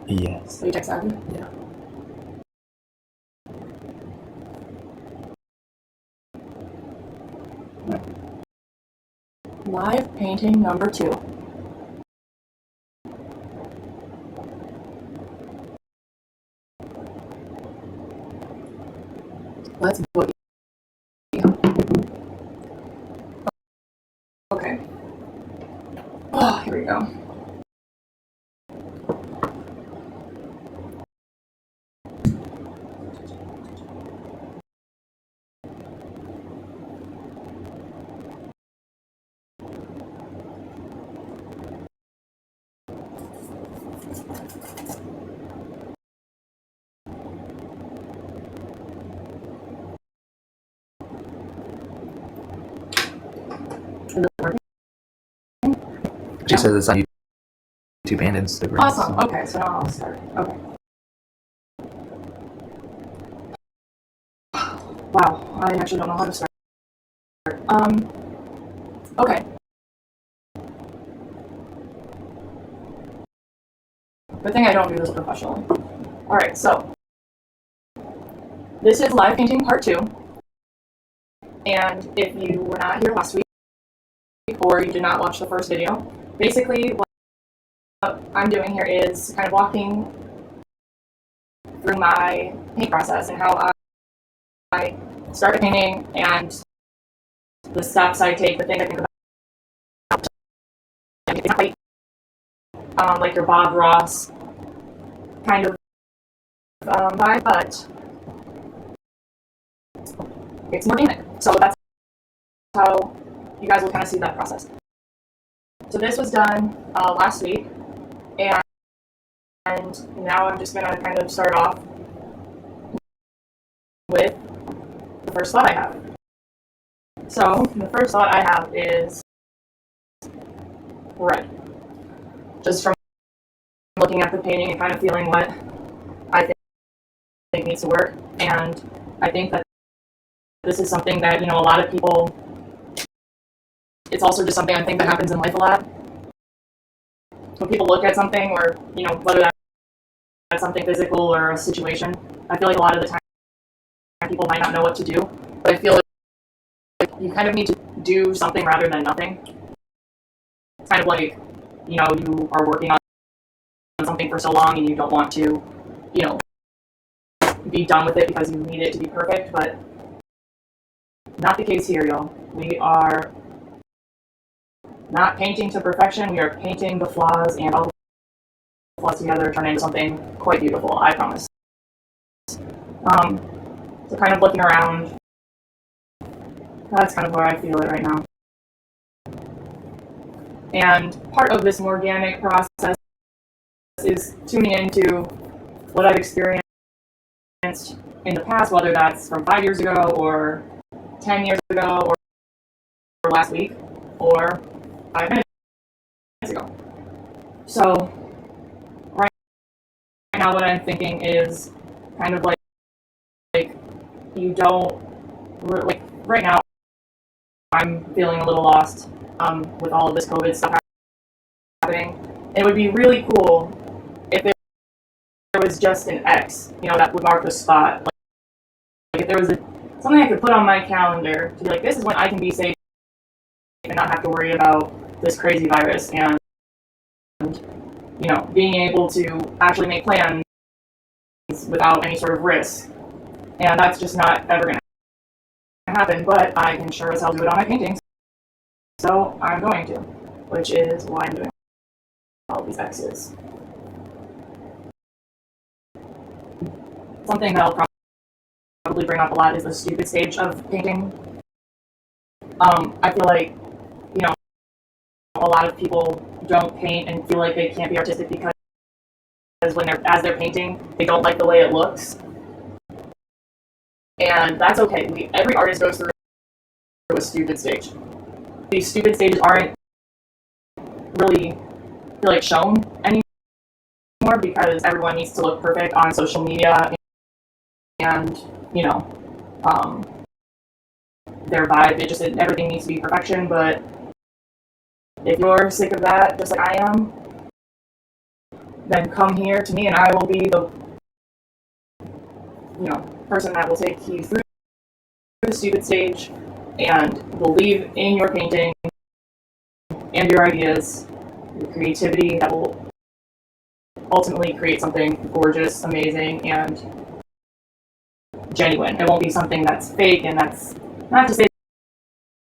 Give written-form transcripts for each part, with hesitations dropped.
Yes. Are you tech savvy? Yeah. Live painting number 2. Let's boogie. Okay. Oh, here we go. Is it working? She says it's on YouTube and Instagram. Awesome. Okay, so now I'll start. Okay. Wow, I actually don't know how to start. Okay. Good thing I don't do this professionally. Alright, so this is live painting part 2. And if you were not here last week or you did not watch the first video, basically what I'm doing here is kind of walking through my paint process and how I start painting and the steps I take, the things I think about. It's not like your Bob Ross kind of vibe, but it's more organic. So that's how you guys will kind of see that process. So this was done last week, and now I'm just going to kind of start off with the first thought I have. So the first thought I have is red. Just from looking at the painting and kind of feeling what I think needs to work. And I think that this is something that, a lot of people, it's also just something I think that happens in life a lot. When people look at something or, whether that's something physical or a situation, I feel like a lot of the time people might not know what to do. But I feel like you kind of need to do something rather than nothing. It's kind of like, you are working on something for so long and you don't want to, be done with it because you need it to be perfect, but not the case here, y'all. We are not painting to perfection. We are painting the flaws, and all the flaws together turn into something quite beautiful, I promise. So kind of looking around, that's kind of where I feel it right now. And part of this more organic process is tuning into what I've experienced in the past, whether that's from 5 years ago or 10 years ago or last week or 5 minutes ago. So right now what I'm thinking is kind of like you don't, like right now I'm feeling a little lost with all of this COVID stuff happening. It would be really cool if there was just an X, that would mark the spot. Like if there was something I could put on my calendar to be like, this is when I can be safe and not have to worry about this crazy virus, and being able to actually make plans without any sort of risk. And that's just not ever going to happen, but I can sure as hell do it on my paintings. So I'm going to, which is why I'm doing all of these X's. Something that I'll probably bring up a lot is the stupid stage of painting. I feel like, a lot of people don't paint and feel like they can't be artistic because as they're painting, they don't like the way it looks. And that's okay. Every artist goes through a stupid stage. These stupid stages aren't really feel like shown anymore because everyone needs to look perfect on social media and their vibe. Everything needs to be perfection. But if you're sick of that, just like I am, then come here to me and I will be the person that will take you through the stupid stage and believe in your painting and your ideas, your creativity that will ultimately create something gorgeous, amazing, and genuine. It won't be something that's fake, and that's not to say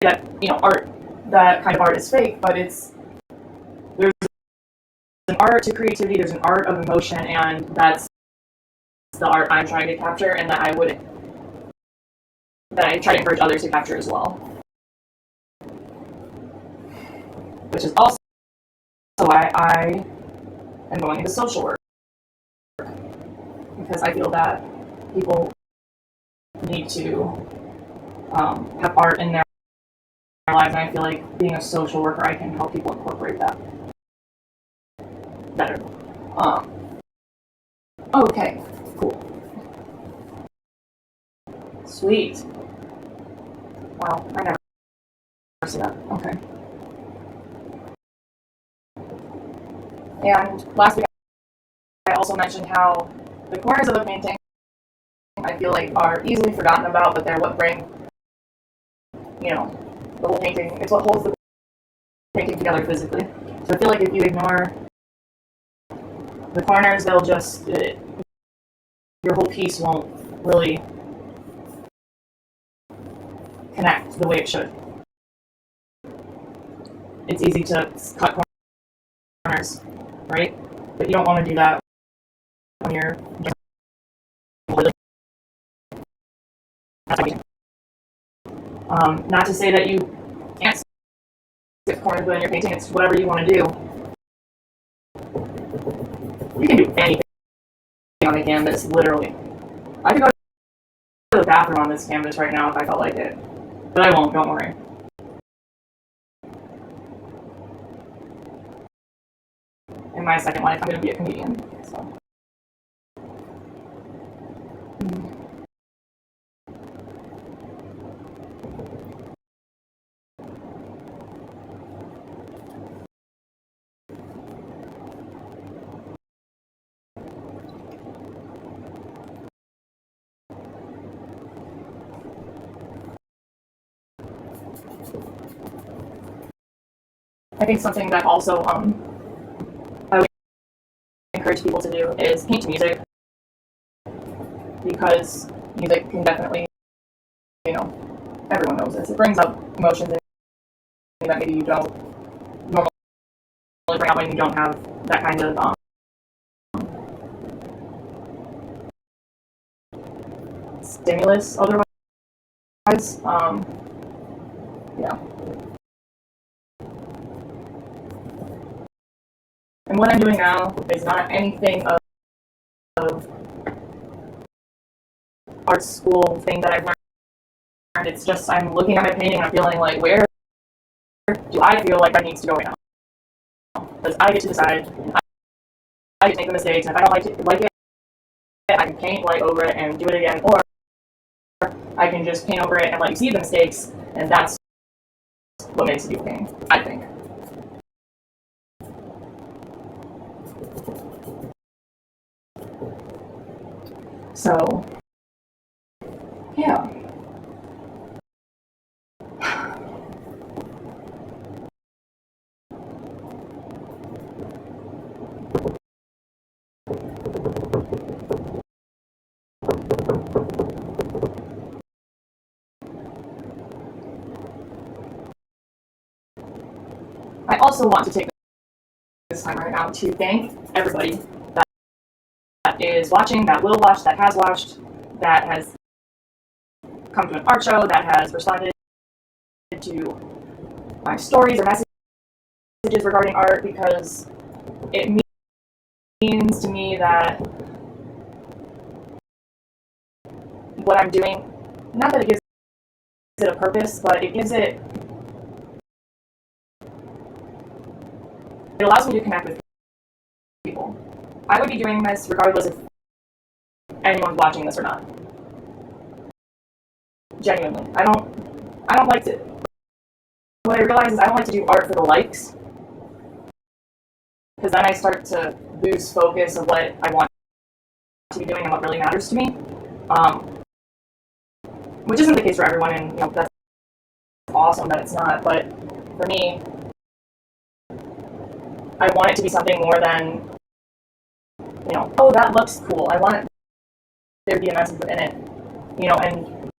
that art, that kind of art is fake, but there's an art to creativity, there's an art of emotion, and that's the art I'm trying to capture, and that I try to encourage others to capture as well. Which is also why I am going into social work, because I feel that people need to have art in their lives, and I feel like being a social worker, I can help people incorporate that better. Okay, cool. Sweet. Wow, I never see that. Okay. And last week, I also mentioned how the corners of the painting, I feel like, are easily forgotten about, but they're what bring, the whole painting. It's what holds the painting together physically. So I feel like if you ignore the corners, they'll just your whole piece won't really connect the way it should. It's easy to cut corners, right? But you don't want to do that when you're not to say that you can't skip corners within your painting. It's whatever you want to do. You can do anything on the canvas, literally. I could go to the bathroom on this canvas right now if I felt like it, but I won't. Don't worry. In my second life, I'm going to be a comedian. So. I think something that also I would encourage people to do is paint to music, because music can definitely, everyone knows this. It brings up emotions that maybe you don't normally bring up when you don't have that kind of stimulus otherwise. Yeah. And what I'm doing now is not anything of art school thing that I've learned. It's just I'm looking at my painting and I'm feeling like, where do I feel like that needs to go right now? Because I get to decide. I get to make the mistakes, and if I don't like it, I can paint like over it and do it again, or I can just paint over it and let you see the mistakes, and that's what makes a beautiful painting, I think. So, yeah. I also want to take this time right now to thank everybody that is watching, that will watch, that has watched, that has come to an art show, that has responded to my stories or messages regarding art, because it means to me that what I'm doing, not that it gives it a purpose, but it allows me to connect with people. I would be doing this regardless if anyone's watching this or not. Genuinely. I don't like to, what I realize is I don't like to do art for the likes. because then I start to lose focus of what I want to be doing and what really matters to me, which isn't the case for everyone, and that's awesome that it's not. But for me, I want it to be something more than oh, that looks cool. I want there to be a message within it, and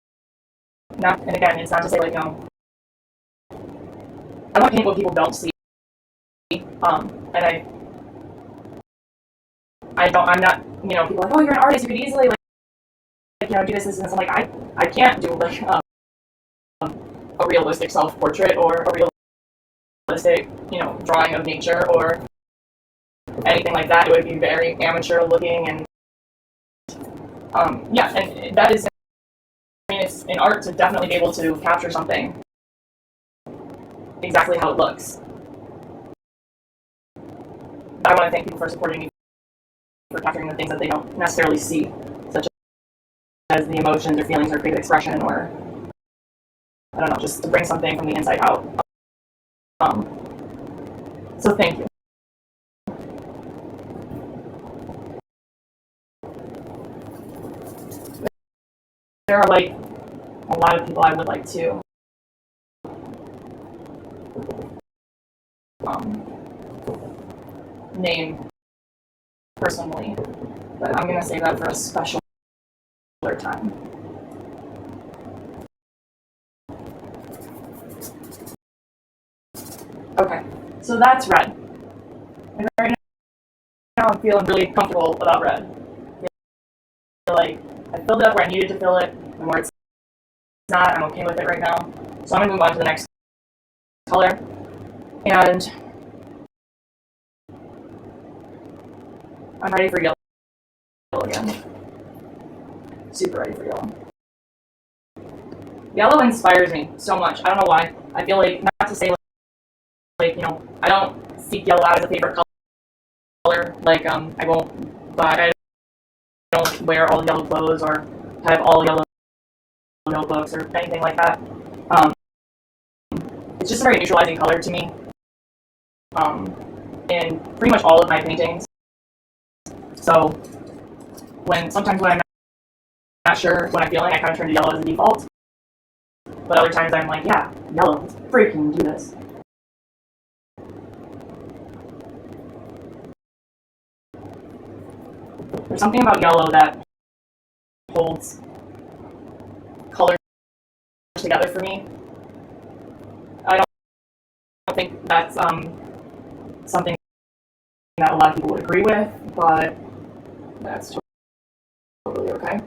not. And again, it's not to say like I want to paint what people don't see, and I'm not, people are like, oh, you're an artist, you could easily do this, and this. I'm like, I can't do like a realistic self-portrait or a realistic, drawing of nature or anything like that. It would be very amateur looking, and and that is, it's an art to definitely be able to capture something exactly how it looks. I want to thank people for supporting me for capturing the things that they don't necessarily see, such as the emotions or feelings or creative expression, or I don't know, just to bring something from the inside out. So thank you. There are like a lot of people I would like to name personally, but I'm gonna save that for a special time. Okay, so that's red. And right now I'm feeling really comfortable about red. I feel like I filled it up where I needed to fill it, and where it's not, I'm okay with it right now. So I'm gonna move on to the next color. And I'm ready for yellow again. Super ready for yellow. Yellow inspires me so much. I don't know why. I feel like, not to say like I don't seek yellow out as a favorite color. Like I won't buy. I don't wear all yellow clothes or have all yellow notebooks or anything like that. It's just a very neutralizing color to me. In pretty much all of my paintings. So sometimes when I'm not sure what I'm feeling, I kind of turn to yellow as a default. But other times I'm like, yeah, yellow, let's freaking do this. There's something about yellow that holds colors together for me. I don't think that's something that a lot of people would agree with, but that's totally okay.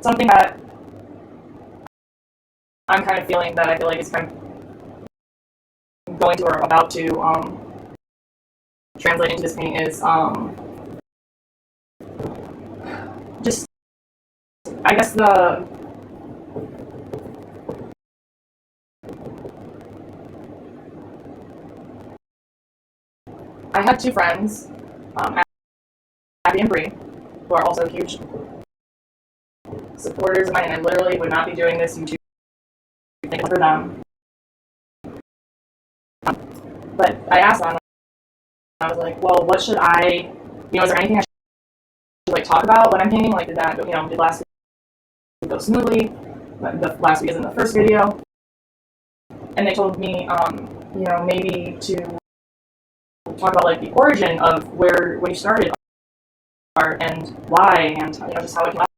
Something that I'm kind of feeling that I feel like is kind of going to or about to translate into this painting is just, I guess I have two friends, Abby and Bree, who are also huge supporters of mine, and I literally would not be doing this YouTube thing for them. But I asked them, I was like, well, what should is there anything I should talk about when I'm painting? Like, did last week go smoothly? The last week isn't the first video. And they told me, maybe to talk about the origin of when you started art and why, and just how it came out.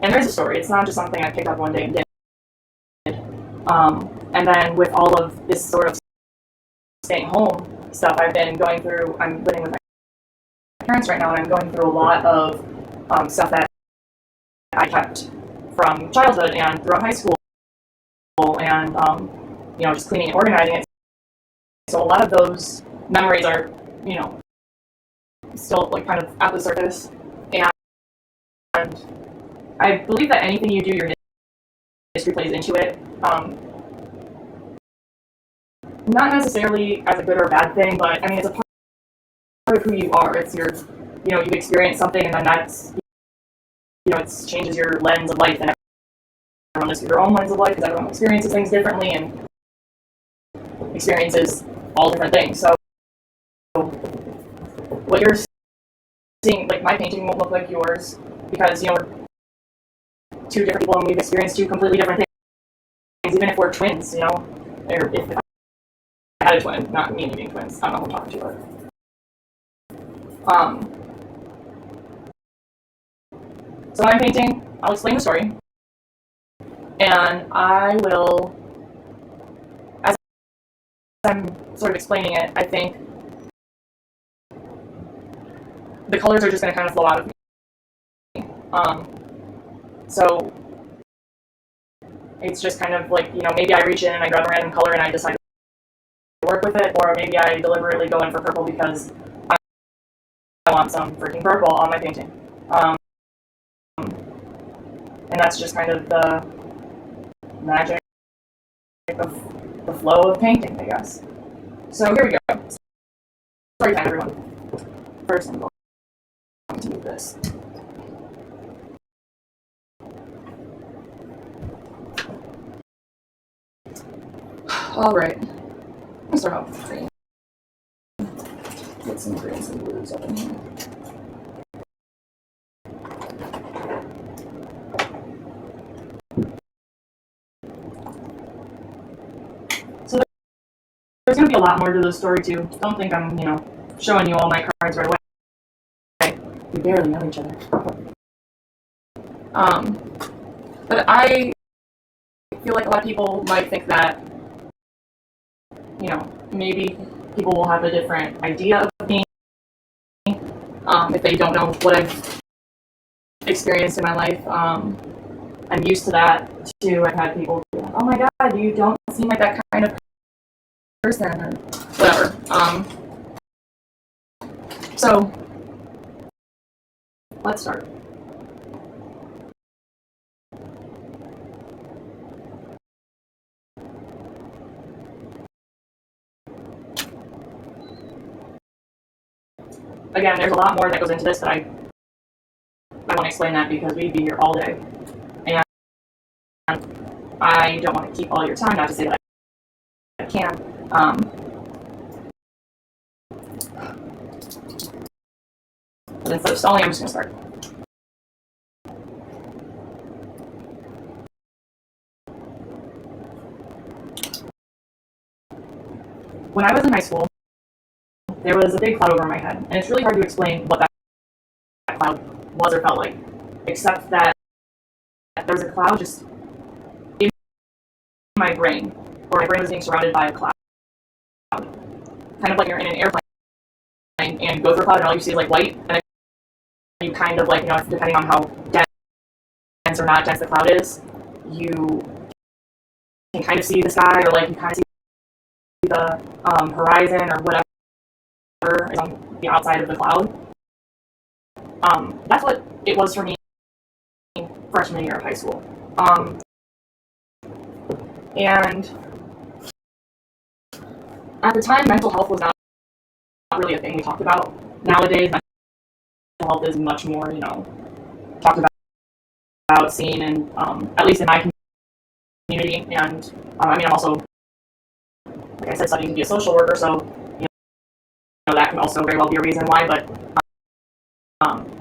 And there's a story. It's not just something I picked up one day and did. And then with all of this sort of staying home stuff I've been going through, I'm living with my parents right now, and I'm going through a lot of stuff that I kept from childhood and throughout high school, and just cleaning and organizing it. So a lot of those memories are, still kind of at the surface, and I believe that anything you do, your history plays into it. Not necessarily as a good or bad thing, but I mean, it's a part of who you are. It's your, you've experienced something, and then that's, it changes your lens of life and everyone is through their own lens of life because everyone experiences things differently and experiences all different things. So what you're seeing, like my painting won't look like yours because, we're two different people and we've experienced two completely different things, even if we're twins, or if I had a twin, not me being twins. I don't know who I'm talking to, but so when I'm painting, I'll explain the story, and I will, as I'm sort of explaining it, I think the colors are just going to kind of flow out of me. So it's just kind of like, maybe I reach in and I grab a random color and I decide to work with it, or maybe I deliberately go in for purple because I want some freaking purple on my painting. And that's just kind of the magic of the flow of painting, I guess. So here we go. Story time, everyone. First, I'm going to do this. All right. I'm gonna start off with green. Get some greens and blues up in here. So there's gonna be a lot more to the story too. Don't think I'm, showing you all my cards right away. We barely know each other. But I feel like a lot of people might think that, maybe people will have a different idea of me if they don't know what I've experienced in my life. I'm used to that too. I've had people be like, "Oh my God, you don't seem like that kind of person," or whatever. So let's start. Again, there's a lot more that goes into this, but I want to explain that because we'd be here all day. And I don't want to keep all your time, not to say that I can. But instead of stalling, I'm just going to start. When I was in high school, there was a big cloud over my head, and it's really hard to explain what that cloud was or felt like, except that there was a cloud just in my brain, or my brain was being surrounded by a cloud. Kind of like you're in an airplane and you go through a cloud and all you see is like white, and then you kind of like, depending on how dense or not dense the cloud is, you can kind of see the sky, or like you kind of see the horizon or whatever is on the outside of the cloud. That's what it was for me freshman year of high school. And at the time, mental health was not really a thing we talked about. Nowadays, mental health is much more, talked about, seen, and at least in my community. And I'm also, like I said, studying to be a social worker, so that can also very well be a reason why. But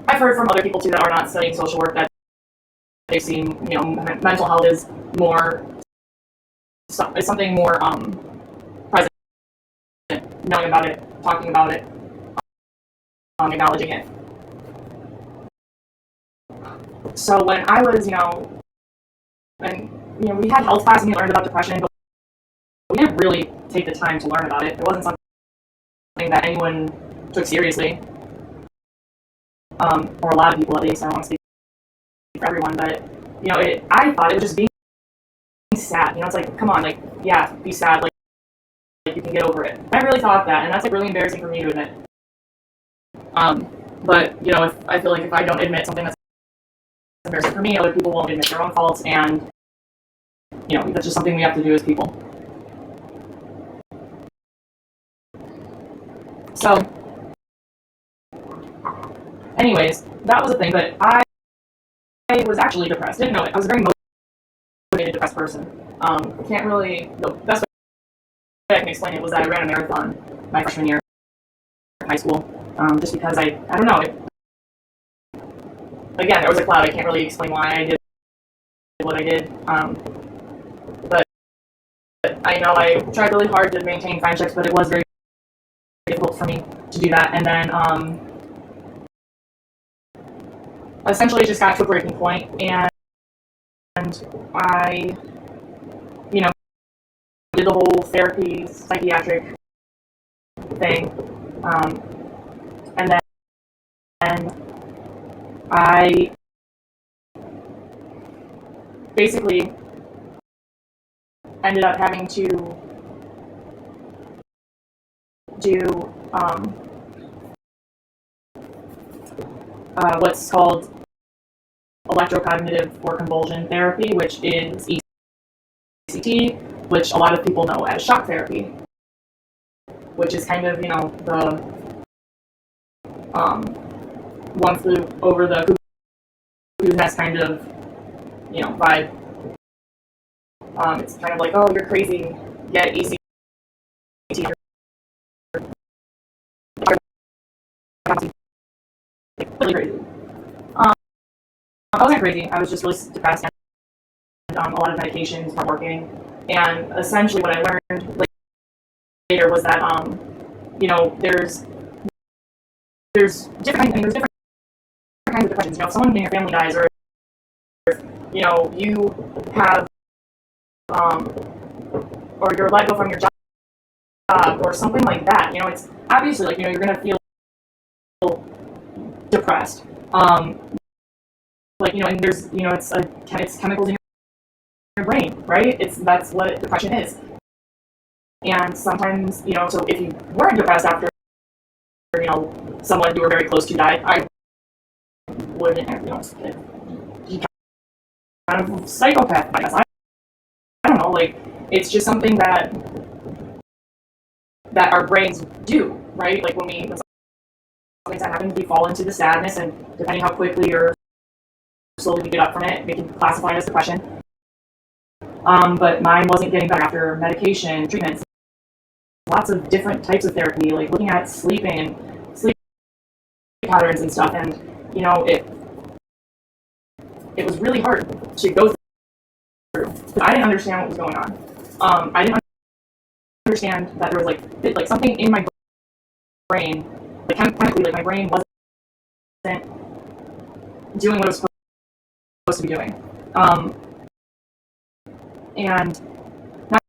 I've heard from other people too that are not studying social work that they see, mental health is more, it's something more present, knowing about it, talking about it, acknowledging it. So when I was, and we had health class and we learned about depression, but we didn't really take the time to learn about it. It wasn't something that anyone took seriously, or a lot of people at least. I don't want to speak for everyone, but I thought it was just being sad. It's like, come on, like, yeah, be sad, like you can get over it. I really thought that, and that's like really embarrassing for me to admit. But if I feel like if I don't admit something that's embarrassing for me, other people won't admit their own faults, and that's just something we have to do as people. So, anyways, that was a thing, but I was actually depressed. Didn't know it. I was a very a depressed person. Can't really, the best way I can explain it was that I ran a marathon my freshman year in high school. Just because I don't know, again, there was a cloud. I can't really explain why I did what I did. But I know I tried really hard to maintain friendships, but it was very difficult for me to do that. And then essentially it just got to a breaking point, and I, did the whole therapy, psychiatric thing, and then I basically ended up having to do what's called electrocognitive or convulsion therapy, which is ECT, which a lot of people know as shock therapy, which is kind of, the one flew over the cuckoo's nest kind of, vibe. It's kind of like, oh, you're crazy, get ECT. Really crazy. I wasn't crazy. I was just really depressed, and a lot of medications weren't working. And essentially, what I learned later was that, there's different kinds of depressions. If someone in your family dies, or you have, or you're let go from your job, or something like that. It's obviously you're gonna feel depressed. And there's, it's chemicals in your brain, right? That's what depression is. And sometimes, so if you weren't depressed after, someone you were very close to died, I wouldn't have, you kind of psychopath, I guess. I don't know, it's just something that our brains do, right? When something that happens, we fall into the sadness, and depending how quickly or slowly we get up from it, we can classify it as depression. But mine wasn't getting better after medication, treatments, lots of different types of therapy, looking at sleeping and sleep patterns and stuff, and it was really hard to go through. I didn't understand what was going on. I didn't understand that there was something in my brain, chemically, my brain wasn't doing what it was supposed to be doing. And not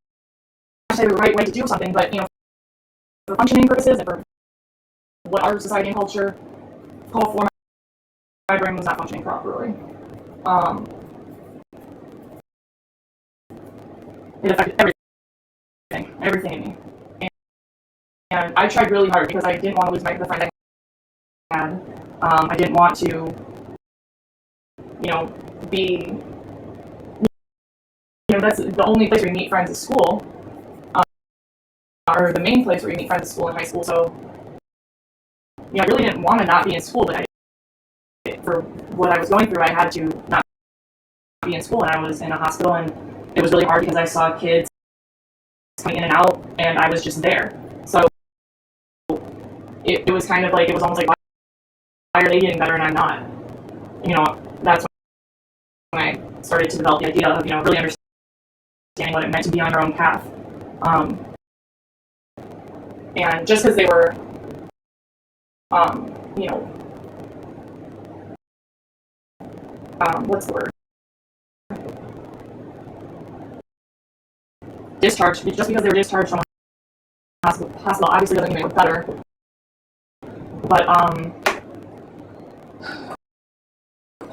necessarily the right way to do something, but for functioning purposes and for what our society and culture call for, my brain was not functioning properly. It affected everything in me. And I tried really hard because I didn't want to lose the friend I had. I didn't want to, be, that's the only place where you meet friends at school, or the main place where you meet friends at school in high school. So, I really didn't want to not be in school, but for what I was going through, I had to not be in school, and I was in a hospital, and it was really hard because I saw kids coming in and out, and I was just there. So it was kind of it was almost like, why are they getting better and I'm not? That's when I started to develop the idea of, really understanding what it meant to be on your own path. And just because they were, what's the word? Discharged, just because they were discharged from a hospital obviously doesn't mean they were better. But,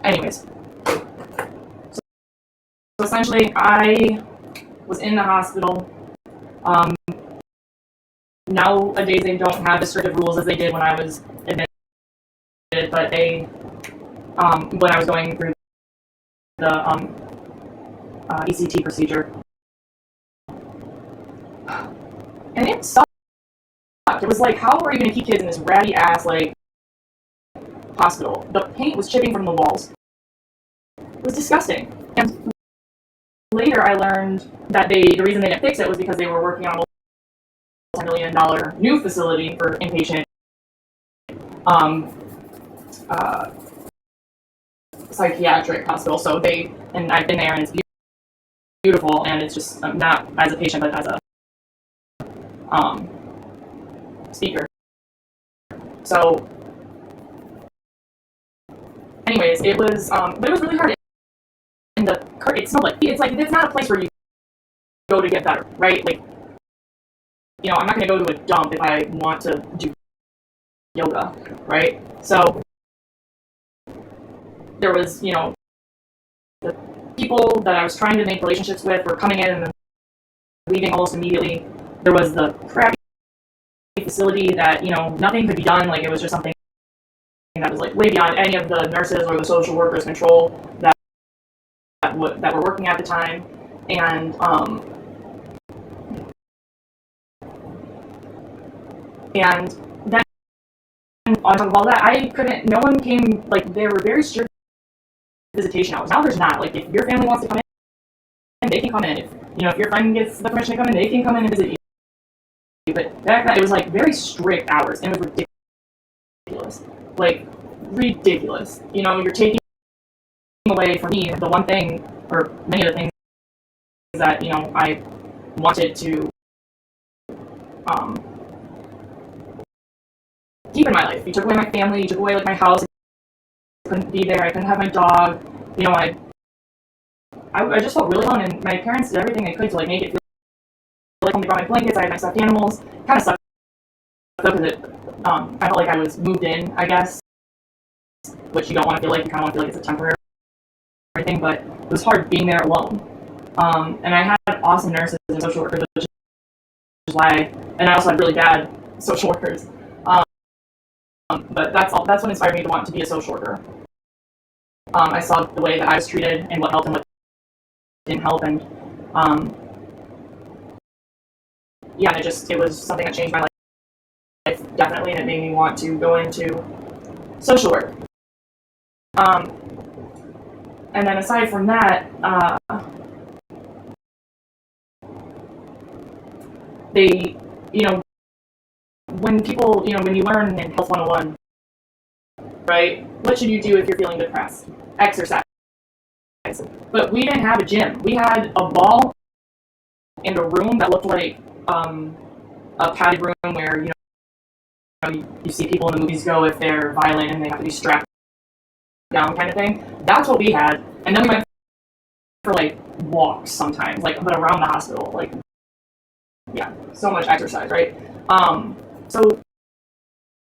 anyways. So essentially, I was in the hospital. Nowadays, they don't have as strict of rules as they did when I was admitted, but they, when I was going through the ECT procedure. And it sucked. It was how are you going to keep kids in this ratty ass, hospital? The paint was chipping from the walls. It was disgusting. And later I learned that the reason they didn't fix it was because they were working on a multi-million-dollar new facility for inpatient um, uh, psychiatric hospital. So and I've been there, and it's beautiful, and it's just not as a patient, but as a speaker. So, anyways, but it was really hard. And it smelled like it's not a place where you go to get better, right? Like, I'm not going to go to a dump if I want to do yoga, right? So there was, the people that I was trying to make relationships with were coming in and then leaving almost immediately. There was the crappy facility that, nothing could be done. Like, it was just something that was like way beyond any of the nurses or the social workers' control that were working at the time. And then on top of all that, no one came, like, there were very strict visitation hours. Now there's not. Like, if your family wants to come in, they can come in. If your friend gets the permission to come in, they can come in and visit you. But back then, it was, like, very strict hours, and it was ridiculous. Like, ridiculous. You're taking away from me the one thing, or many of the things that, I wanted to keep in my life. You took away my family, you took away, like, my house. I couldn't be there, I couldn't have my dog. I just felt really alone, and my parents did everything they could to, like, make it feel like when they brought my blankets, I had my stuffed animals. Kind of sucked though, because I felt like I was moved in, I guess, which you don't want to feel like. You kind of want to feel like it's a temporary thing, but it was hard being there alone. And I had awesome nurses and social workers, which is why, and I also had really bad social workers. But that's what inspired me to want to be a social worker. I saw the way that I was treated and what helped and what didn't help, and it was something that changed my life, definitely, and it made me want to go into social work. And then aside from that, they, when people, when you learn in Health 101, right, what should you do if you're feeling depressed? Exercise. But we didn't have a gym. We had a ball and a room that looked like a padded room where, you see people in the movies go if they're violent and they have to be strapped down, kind of thing. That's what we had. And then we went for, like, walks sometimes, like, but around the hospital, like, yeah, so much exercise, right? So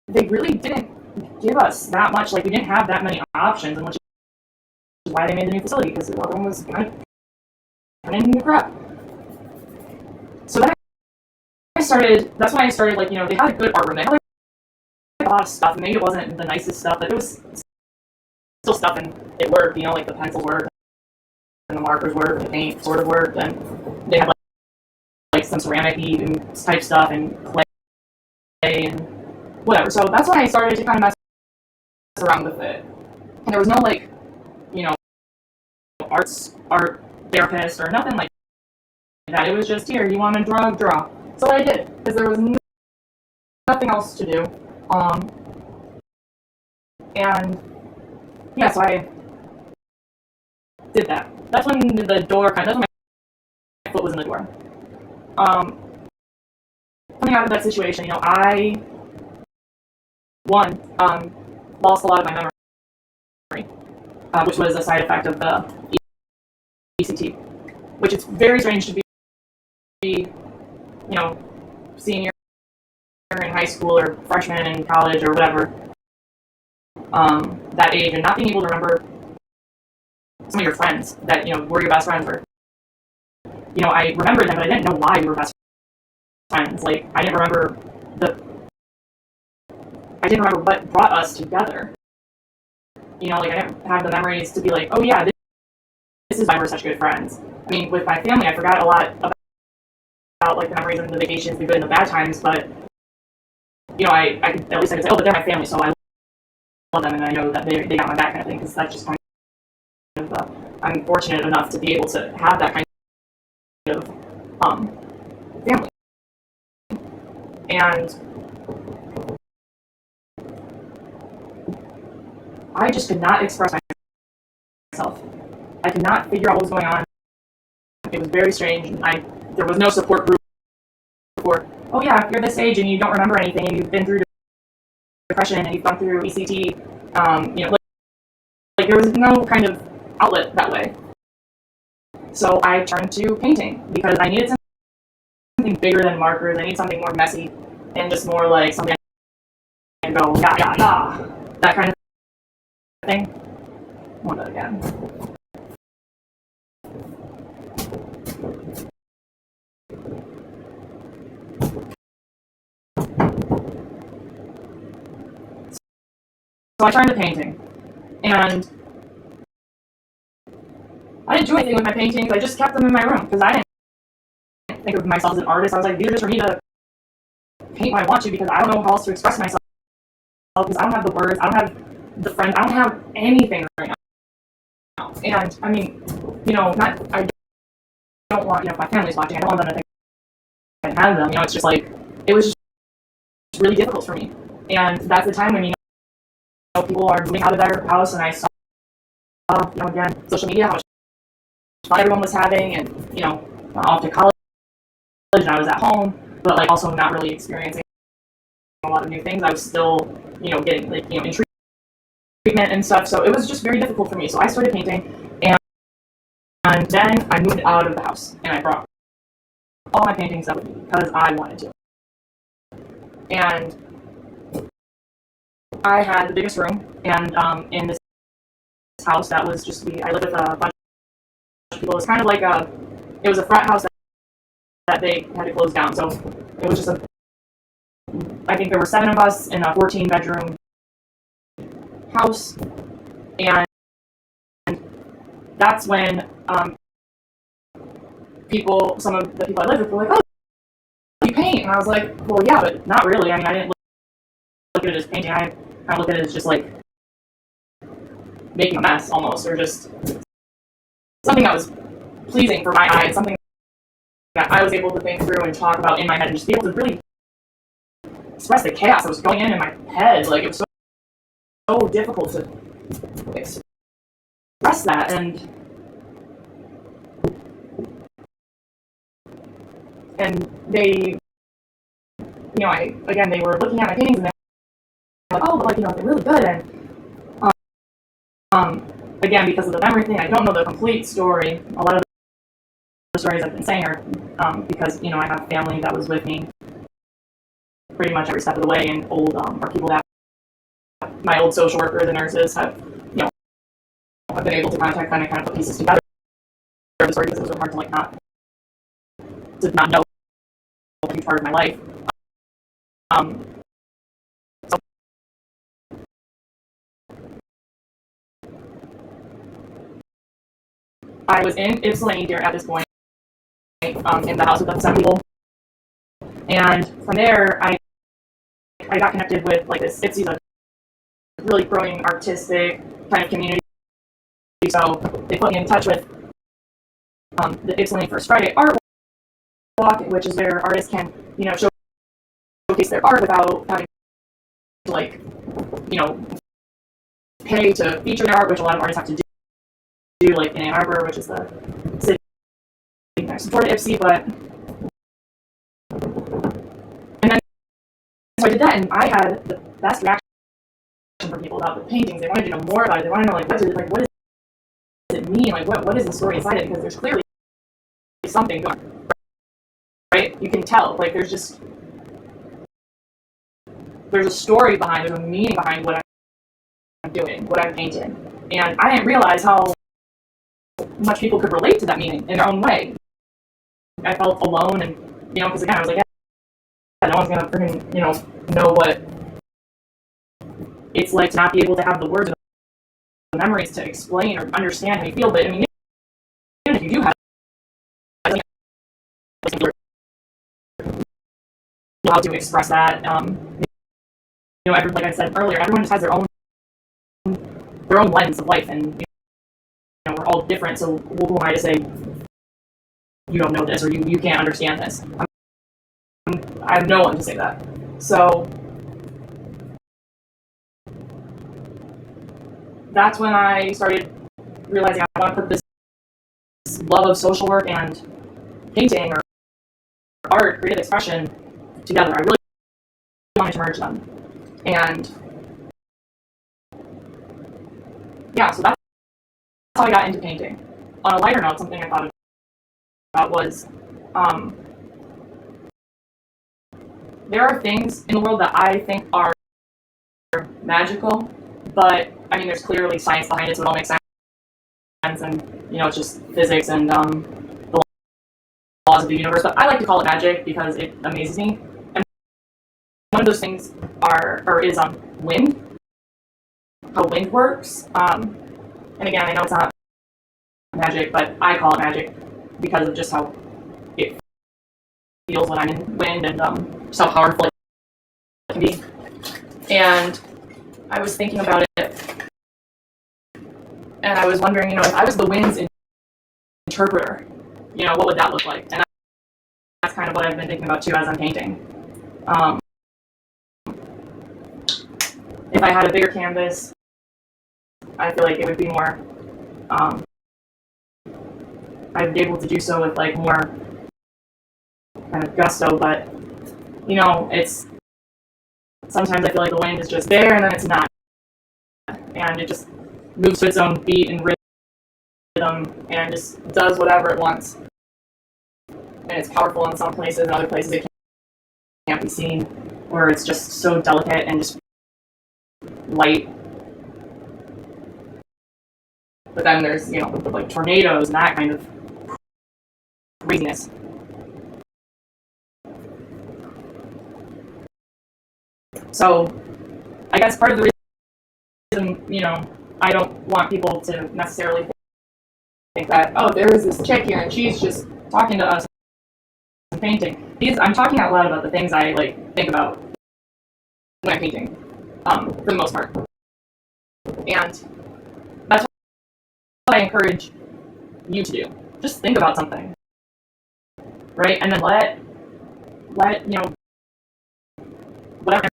they really didn't give us that much. Like, we didn't have that many options, and which is why they made the new facility, because everyone was kind of turning into crap. So then that's when I started, like, they had a good art room. They had, like, a lot of stuff, and maybe it wasn't the nicest stuff, but it was still stuff, and it worked, like, the pencils worked, and the markers worked, and the paint sort of worked, and they had, like some ceramic type stuff, and clay, and whatever. So that's when I started to kind of mess around with it. And there was no, like, art therapist or nothing like that. It was just, here, you want to draw. So I did, because there was nothing else to do. And yeah, so I did that. That's when that's when my foot was in the door. Coming out of that situation, I lost a lot of my memory, which was a side effect of the ECT, which is very strange to be, senior in high school or freshman in college or whatever, that age, and not being able to remember some of your friends that, were your best friends, or, I remembered them, but I didn't know why we were best friends. Like, I didn't remember what brought us together. Like, I didn't have the memories to be like, oh yeah, this is why we're such good friends. I mean, with my family, I forgot a lot about like the memories and the vacations, the good and the bad times, but I could at least say, oh, but they're my family, so I love them, and I know that they got my back, kind of thing, because that's just kind of I'm fortunate enough to be able to have that kind of family. And I just could not express myself. I could not figure out what was going on. It was very strange. There was no support group for, oh yeah, if you're this age and you don't remember anything and you've been through depression and you've gone through ECT, like there was no kind of outlet that way. So I turned to painting because I needed something bigger than markers. I needed something more messy and just more like something I can go, yeah, yeah, yeah, that kind of thing. I want that again. So I turned to painting, and I didn't do anything with my paintings. I just kept them in my room because I didn't think of myself as an artist. I was like, these are just for me to paint when I want to because I don't know how else to express myself because I don't have the words, I don't have the friends, I don't have anything right now. And I mean, I don't want, if my family's watching, I don't want them to think I have them. It's just like, it was just really difficult for me. And that's the time when, people are moving out of their house and I saw, again, social media, how much fun everyone was having, and, off to college and I was at home, but like also not really experiencing a lot of new things. I was still, getting in treatment and stuff. So it was just very difficult for me. So I started painting, and then I moved out of the house and I brought all my paintings up with me because I wanted to. And I had the biggest room, and in this house that was I lived with a bunch of people. It was kind of like it was a frat house that they had to close down. So it was just I think there were 7 of us in a 14-bedroom house, and that's when some of the people I lived with were like, oh, you paint? And I was like, well, yeah, but not really. I mean, I didn't look at it as painting. I look at it as just like making a mess almost, or just something that was pleasing for my eyes, something that I was able to think through and talk about in my head and just be able to really express the chaos that was going in my head. Like, it was so difficult to express that. And they, they were looking at my paintings and they were like, oh, but they're really good. And again, because of the memory thing, I don't know the complete story. A lot of the stories I've been saying are because, I have family that was with me pretty much every step of the way, and are people that my old social workers and nurses have, have been able to contact them and kind of put pieces together the story, because it was hard to not know a huge part of my life. So I was in Ypsilanti at this point, in the house with the 7 people, and from there I got connected with this Ipsy's a really growing artistic kind of community. So they put me in touch with the Ypsilanti First Friday Art Walk, which is where artists can, showcase their art without having to pay to feature their art, which a lot of artists have to do like in Ann Arbor, which is the city next door to Ipsy. But and then so I did that, and I had the best reaction from people about the paintings. They wanted to know more about it. They wanted to know what does it mean? What is the story inside it? Because there's clearly something going on, right? You can tell. There's a story behind, there's a meaning behind what I'm doing, what I'm painting. And I didn't realize how much people could relate to that meaning in their own way. I felt alone, and, because again, I was like, yeah, no one's gonna freaking, know what it's like to not be able to have the words and the memories to explain or understand how you feel. But, I mean, even if you do have how to express that, like I said earlier, everyone just has their own lens of life, and we're all different. So who am I to say you don't know this or you can't understand this. I have no one to say that. So that's when I started realizing I want to put this love of social work and painting or art, creative expression together. I really wanted to merge them. And yeah, so that's how I got into painting. On a lighter note, something I thought about was there are things in the world that I think are magical, but I mean, there's clearly science behind it, so it all makes sense. And it's just physics and the laws of the universe. But I like to call it magic because it amazes me. And one of those things is wind. How wind works. And again, I know it's not magic, but I call it magic because of just how it feels when I'm in wind and just how powerful it can be. And I was thinking about it, and I was wondering, if I was the wind's interpreter, what would that look like? And that's kind of what I've been thinking about too as I'm painting. If I had a bigger canvas, I feel like it would be more. I'd be able to do so with like more kind of gusto, but it's sometimes I feel like the wind is just there and then it's not, and it just moves to its own beat and rhythm and just does whatever it wants. And it's powerful in some places, and other places it can't be seen, or it's just so delicate and just light. But then there's like tornadoes and that kind of craziness. So I guess part of the reason, I don't want people to necessarily think that, oh, there is this chick here and she's just talking to us and painting. I'm talking out loud about the things I think about when I'm painting, for the most part. And that's what I encourage you to do. Just think about something, right? And then let whatever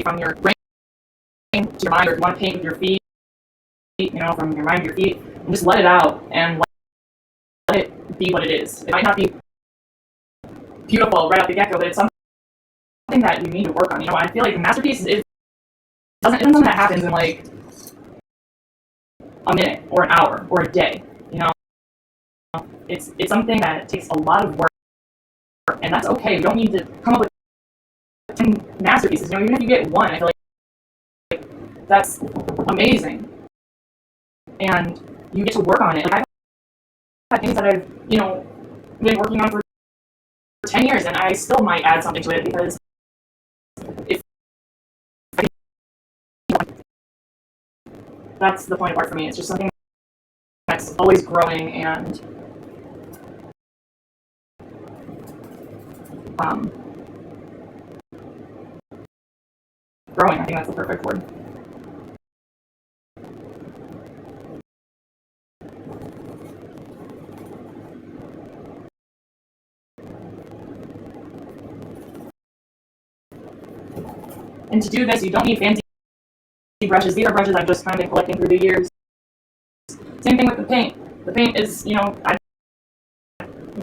from your brain to your mind, or if you want to paint with your feet, from your mind to your feet, and just let it out and let it be what it is. It might not be beautiful right off the get-go, but it's something that you need to work on. I feel like a masterpiece isn't something that happens in like a minute or an hour or a day. It's something that takes a lot of work, and that's okay. You don't need to come up with 10 masterpieces. Even if you get one, I feel like that's amazing, and you get to work on it. Like I've had things that I've been working on for 10 years, and I still might add something to it because that's the point of art for me. It's just something that's always growing and growing. I think that's the perfect word. And to do this, you don't need fancy brushes. These are brushes I've just kind of been collecting through the years. Same thing with the paint. The paint is, you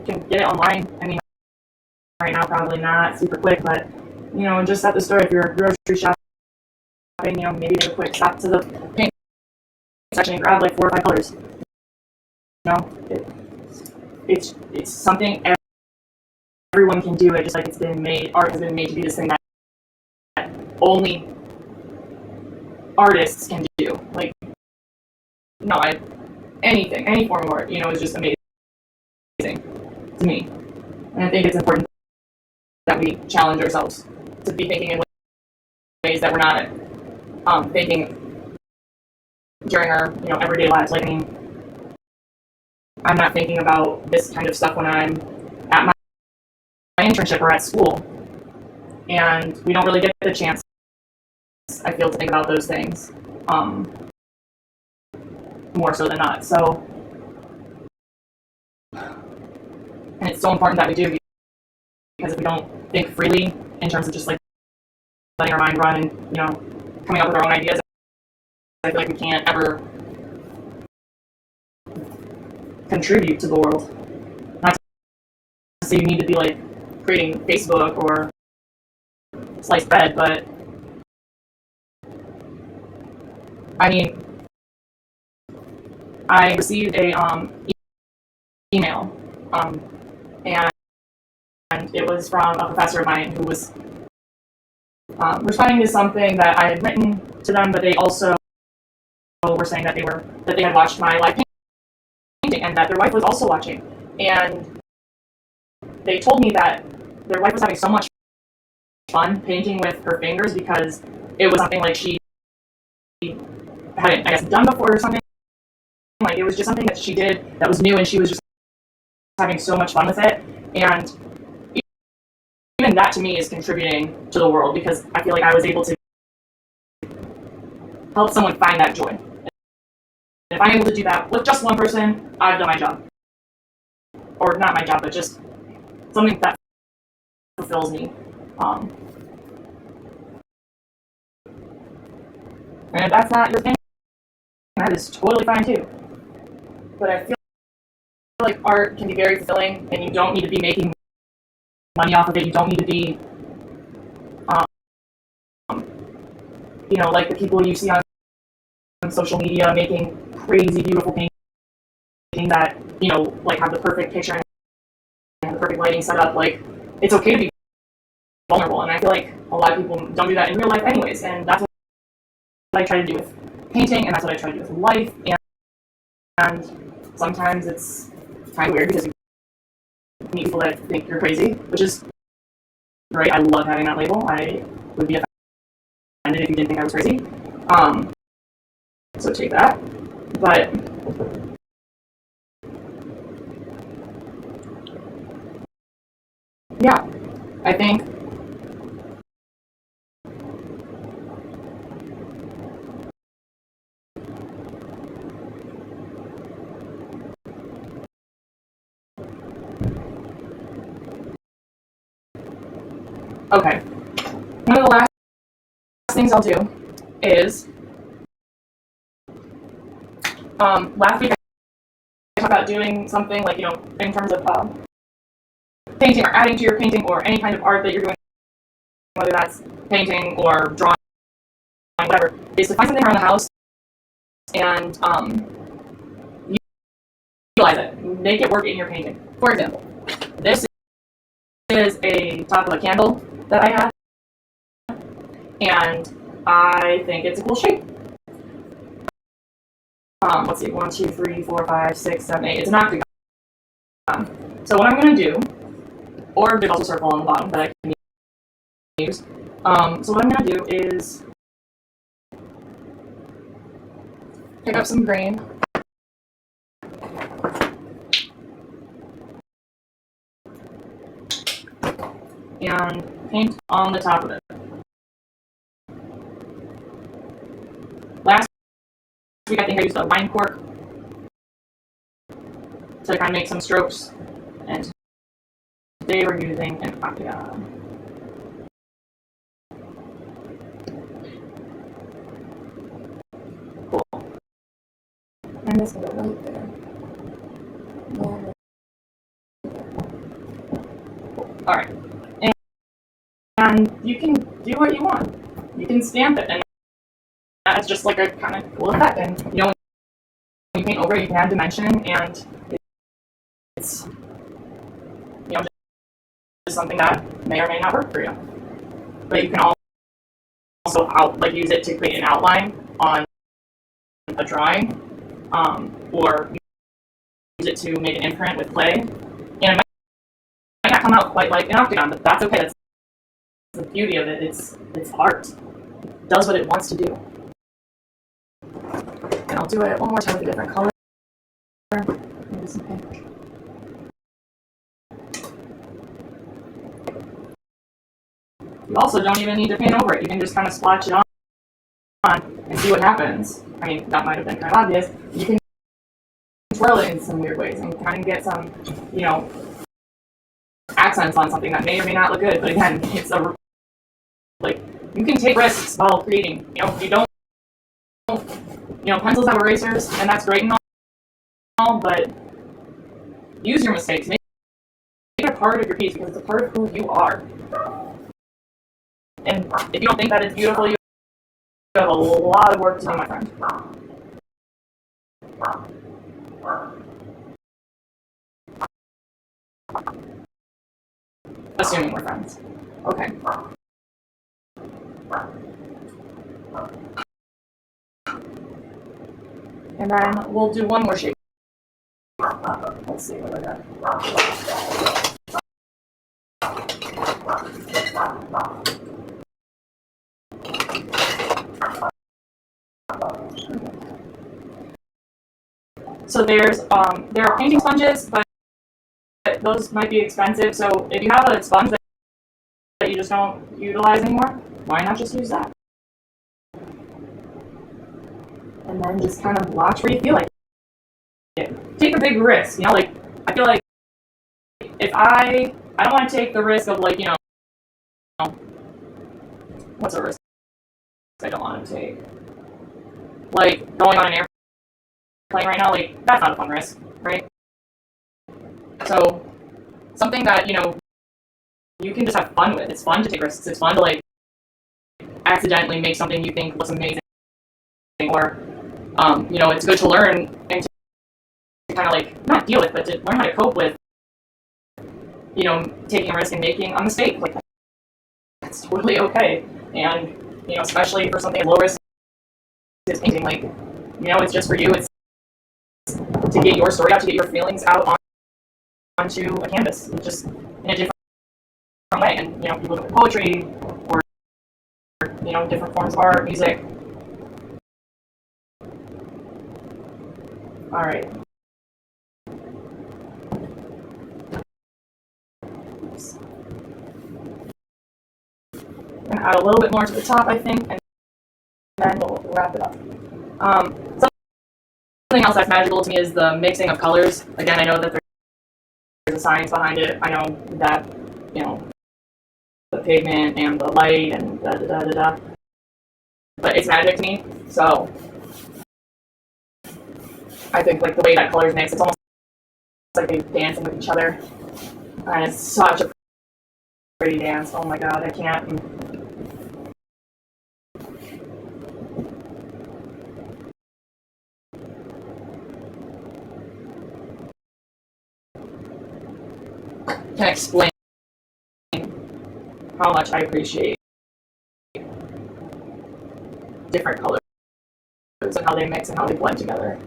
can get it online. I mean, right now probably not super quick, but just at the store, if you're grocery shopping, maybe take a quick stop to the paint section and grab like 4 or 5 colors. It's something everyone can do. It just like it's been made. Art has been made to be this thing that only artists can do. Like, any form of art, is just amazing to me. And I think it's important that we challenge ourselves to be thinking in ways that we're not thinking during our everyday lives. Like, I mean, I'm not thinking about this kind of stuff when I'm at my internship or at school, and we don't really get the chance, I feel, to think about those things more so than not. So And it's so important that we do, because if we don't think freely in terms of just like letting our mind run and, coming up with our own ideas, I feel like we can't ever contribute to the world. Not to say you need to be like creating Facebook or sliced bread, but I mean, I received a email, and it was from a professor of mine who was responding to something that I had written to them, but they also were saying that they had watched my live painting and that their wife was also watching, and they told me that their wife was having so much fun painting with her fingers because it was something like she hadn't, I guess, done before or something. Like, it was just something that she did that was new, and she was just having so much fun with it. And even that to me is contributing to the world, because I feel like I was able to help someone find that joy. And if I'm able to do that with just one person, I've done my job. Or not my job, but just something that fulfills me. And if that's not your thing, that is totally fine too. But I feel like art can be very fulfilling, and you don't need to be making money off of it. You don't need to be, like the people you see on social media making crazy, beautiful paintings that, like have the perfect picture and the perfect lighting set up. Like, it's okay to be vulnerable, and I feel like a lot of people don't do that in real life anyways, and that's what I try to do with painting, and that's what I try to do with life. And sometimes it's kind of weird because you meet people that think you're crazy, which is great. I love having that label. I would be offended if you didn't think I was crazy. So take that. But yeah, I think okay. One of the last things I'll do is last week I talked about doing something like, in terms of painting or adding to your painting or any kind of art that you're doing, whether that's painting or drawing, whatever, is to find something around the house and utilize it. Make it work in your painting. For example, this is a top of a candle that I have, and I think it's a cool shape. Let's see, 1, 2, 3, 4, 5, 6, 7, 8. It's an octagon. So what I'm going to do, or there's also a circle on the bottom that I can use. So what I'm going to do is pick up some grain. And paint on the top of it. Last week I think I used a wine cork to kind of make some strokes, and today we're using an octagon. Cool. And this will go right there. Alright. And you can do what you want. You can stamp it, and that's just like a kind of cool effect. And when you paint over it, you can add dimension, and it's just something that may or may not work for you. But you can also use it to create an outline on a drawing, or use it to make an imprint with clay. And it might not come out quite like an octagon, but that's okay. That's the beauty of it. It's art. It does what it wants to do. And I'll do it one more time with a different color. Maybe some pink. You also don't even need to paint over it. You can just kind of splotch it on and see what happens. I mean, that might have been kind of obvious. You can twirl it in some weird ways and kind of get some, accents on something that may or may not look good. But again, it's like you can take risks while creating. You don't. Pencils have erasers, and that's great and all, but use your mistakes. Make it a part of your piece because it's a part of who you are. And if you don't think that it's beautiful, you have a lot of work to do, my friend. Assuming we're friends. Okay. And then we'll do one more shape. Let's see what I got. So there are painting sponges, but those might be expensive. So if you have a sponge that you just don't utilize anymore, why not just use that? And then just kind of watch where you feel like it. Take a big risk, like I feel like if I don't want to take the risk of what's a risk I don't want to take? Like going on an airplane right now, like that's not a fun risk, right? So something that you can just have fun with. It's fun to take risks. It's fun to accidentally make something you think looks amazing, or it's good to learn and to kind of not deal with, but to learn how to cope with taking a risk and making a mistake. Like that's totally okay. And especially for something as low risk as painting, it's just for you. It's to get your story out, to get your feelings out onto a canvas, just in a different way. And people look at poetry or different forms of art, music. All right. I'm gonna add a little bit more to the top, I think, and then we'll wrap it up. Something else that's magical to me is the mixing of colors. Again, I know that there's a science behind it. I know that the pigment and the light and da da da da da. But it's magic to me. So I think the way that colors mix, it's almost like they're dancing with each other, and it's such a pretty dance. Oh my god, I can't. Can explain how much I appreciate different colors and how they mix and how they blend together.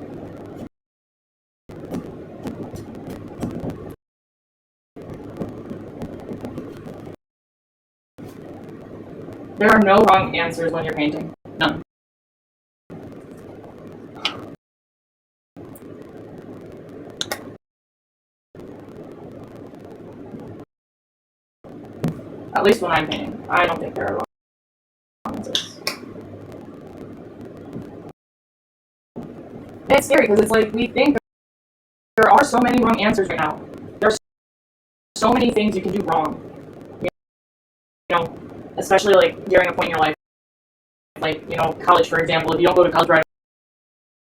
There are no wrong answers when you're painting. None. At least when I'm painting. I don't think there are wrong answers. And it's scary because it's we think there are so many wrong answers right now. There's so many things you can do wrong. Especially during a point in your life. College, for example. If you don't go to college right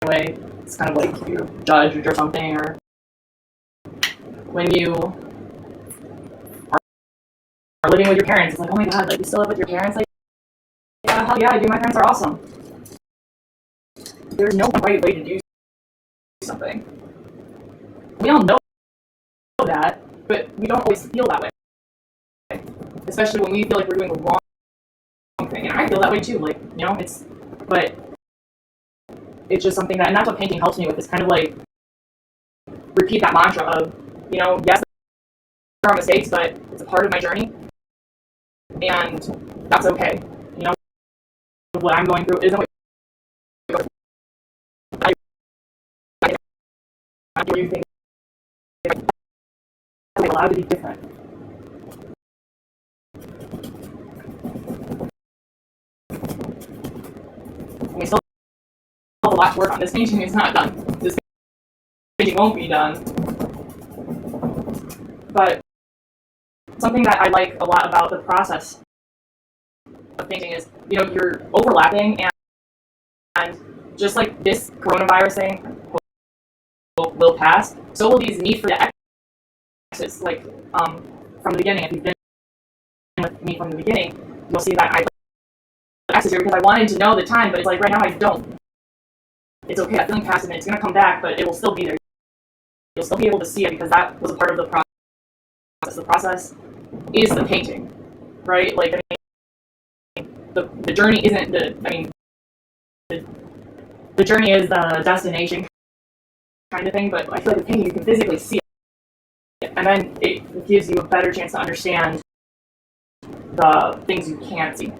away, it's kind of you're judged or something. Or when you are living with your parents, it's oh my god, you still live with your parents? Yeah, hell yeah, I do. My parents are awesome. There's no right way to do something. We all know that, but we don't always feel that way. Especially when we feel we're doing the wrong thing. And I feel that way too. But it's just something that, and that's what painting helps me with, is kind of repeat that mantra of, yes, there are mistakes, but it's a part of my journey. And that's okay. What I'm going through isn't what you think. I'm allowed to be different. And we still have a lot to work on. This painting is not done. This painting won't be done. But something that I like a lot about the process of painting is, you're overlapping, and just like this coronavirus thing will pass, so will these need for the exits. Like, from the beginning, if you've been with me from the beginning, you'll see that I put exits here because I wanted to know the time, but it's like right now I don't. It's okay, I'm feeling passive and it's going to come back, but it will still be there. You'll still be able to see it because that was a part of the process. The process is the painting, right? Like, the journey isn't the journey is the destination kind of thing, but I feel like with painting you can physically see it, and then it gives you a better chance to understand the things you can't see.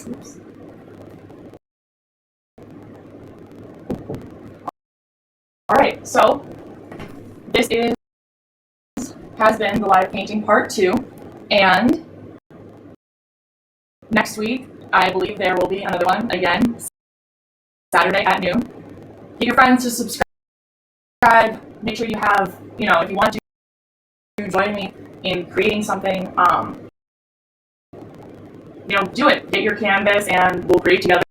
Oops. Alright, so this has been the live painting part 2, and next week I believe there will be another one again, Saturday at noon. Get your friends to subscribe. Make sure you have, if you want to join me in creating something, do it. Get your canvas and we'll create together,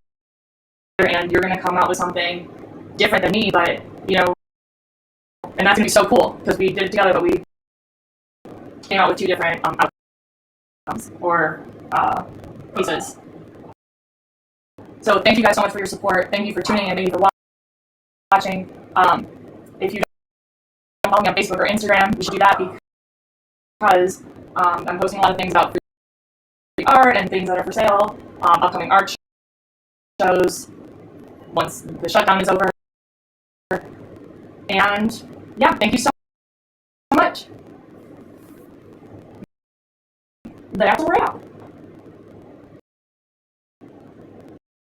and you're going to come out with something different than me, but, and that's going to be so cool because we did it together, but we came out with 2 different outcomes or pieces. So thank you guys so much for your support. Thank you for tuning in. Thank you for watching. If you don't follow me on Facebook or Instagram, you should do that because I'm posting a lot of things about free art and things that are for sale, upcoming art shows once the shutdown is over. And yeah, thank you so much. The Apple Royale.